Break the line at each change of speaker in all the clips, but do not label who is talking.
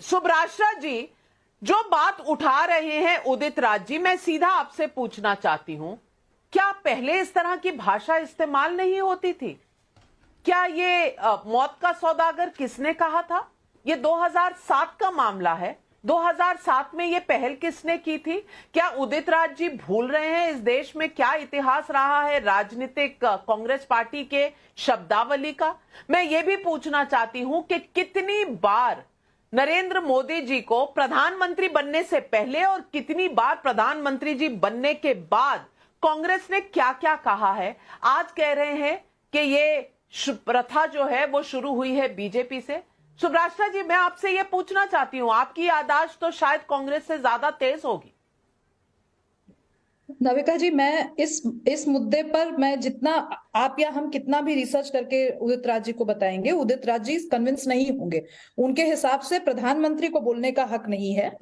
सुब्राश्रा जी, जो बात उठा रहे हैं उदित राज जी, मैं सीधा आपसे पूछना चाहती हूं, क्या पहले इस तरह की भाषा इस्तेमाल नहीं होती थी? क्या ये मौत का सौदागर किसने कहा था? ये 2007 का मामला है। 2007 में ये पहल किसने की थी? क्या उदित राज जी भूल रहे हैं इस देश में क्या इतिहास रहा है राजनीतिक कांग्रेस पार्टी के शब्दावली का? मैं ये भी पूछना चाहती हूं कि कितनी बार नरेंद्र मोदी जी को प्रधानमंत्री बनने से पहले और कितनी बार प्रधानमंत्री जी बनने के बाद कांग्रेस ने क्या क्या कहा है? आज कह रहे हैं कि ये प्रथा जो है वो शुरू हुई है बीजेपी से। सुब्राश्रा जी, मैं आपसे ये पूछना चाहती हूं, आपकी याददाश्त तो शायद कांग्रेस से ज्यादा तेज होगी।
नविका जी, मैं इस मुद्दे पर मैं जितना आप या हम कितना भी रिसर्च करके उदित राज जी को बताएंगे, उदित राज जी कन्विंस नहीं होंगे। उनके हिसाब से प्रधानमंत्री को बोलने का हक नहीं है।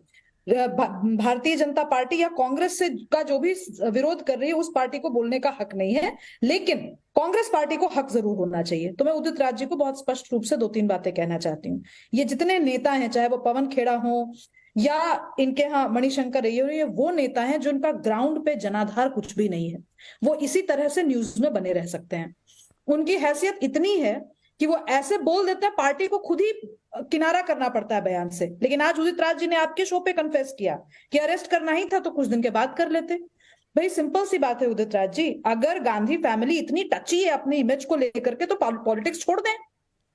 भारतीय जनता पार्टी या कांग्रेस से का जो भी विरोध कर रही है उस पार्टी को बोलने का हक नहीं है, लेकिन कांग्रेस पार्टी को हक जरूर होना चाहिए। तो मैं उदित राज जी को बहुत स्पष्ट रूप से 2-3 बातें कहना चाहती हूँ। ये जितने नेता हैं, चाहे वो पवन खेड़ा हो या इनके यहाँ मणिशंकर रैया, ये वो नेता हैं जिनका ग्राउंड पे जनाधार कुछ भी नहीं है। वो इसी तरह से न्यूज में बने रह सकते हैं। उनकी हैसियत इतनी है कि वो ऐसे बोल देते हैं, पार्टी को खुद ही किनारा करना पड़ता है बयान से। लेकिन आज उदित राज जी ने आपके शो पे कन्फेस किया कि अरेस्ट करना ही था तो कुछ दिन के बाद कर लेते। भाई सिंपल सी बात है उदित राज जी, अगर गांधी फैमिली इतनी टची है अपनी इमेज को लेकर के तो पॉलिटिक्स छोड़ दें।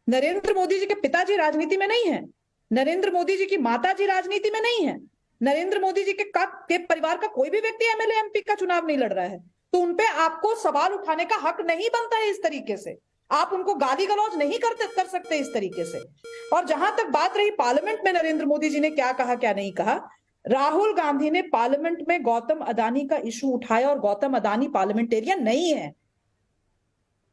नरेंद्र मोदी जी के पिताजी राजनीति में नहीं है, नरेंद्र मोदी जी की माता जी राजनीति में नहीं है, नरेंद्र मोदी जी के परिवार का कोई भी व्यक्ति एमएलए एमपी का चुनाव नहीं लड़ रहा है। तो उनपे आपको सवाल उठाने का हक नहीं बनता है इस तरीके से। आप उनको गाली गलौज नहीं कर सकते इस तरीके से। और जहां तक बात रही पार्लियामेंट में नरेंद्र मोदी जी ने क्या कहा क्या नहीं कहा, राहुल गांधी ने पार्लियामेंट में गौतम अदानी का इशू उठाया और गौतम अदानी पार्लियामेंटेरियन नहीं है।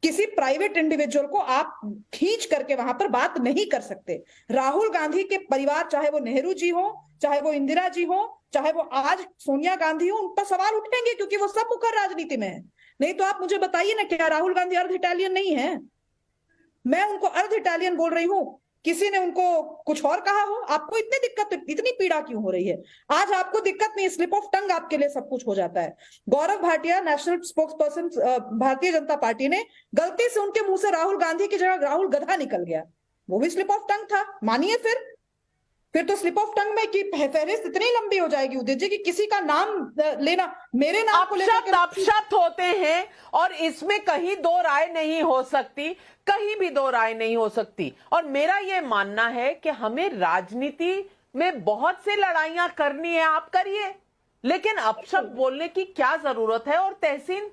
किसी प्राइवेट इंडिविजुअल को आप खींच करके वहां पर बात नहीं कर सकते। राहुल गांधी के परिवार, चाहे वो नेहरू जी हो, चाहे वो इंदिरा जी हो, चाहे वो आज सोनिया गांधी हो, उन पर सवाल उठेंगे क्योंकि वो सब मुखर राजनीति में है। नहीं तो आप मुझे बताइए ना, क्या राहुल गांधी अर्ध इटालियन नहीं है? मैं उनको अर्ध इटालियन बोल रही हूं, किसी ने उनको कुछ और कहा हो? आपको इतनी दिक्कत, इतनी पीड़ा क्यों हो रही है? आज आपको दिक्कत नहीं, स्लिप ऑफ टंग आपके लिए सब कुछ हो जाता है। Gaurav Bhatia, national spokes person Bharatiya Janata party ने, गलती से उनके मुंह से राहुल गांधी की जगह राहुल गधा निकल गया, वो भी स्लिप ऑफ टंग था, मानिए। फिर तो स्लिप ऑफ टंग में की फहरिस्त इतनी लंबी हो जाएगी उदित जी कि किसी का नाम लेना, मेरे नाम को लेकर
अपशब्द होते हैं और इसमें कहीं दो राय नहीं हो सकती, कहीं भी दो राय नहीं हो सकती। और मेरा यह मानना है कि हमें राजनीति में बहुत से लड़ाइयां करनी है, आप करिए, लेकिन अपशब्द बोलने की क्या जरूरत है? और तहसीन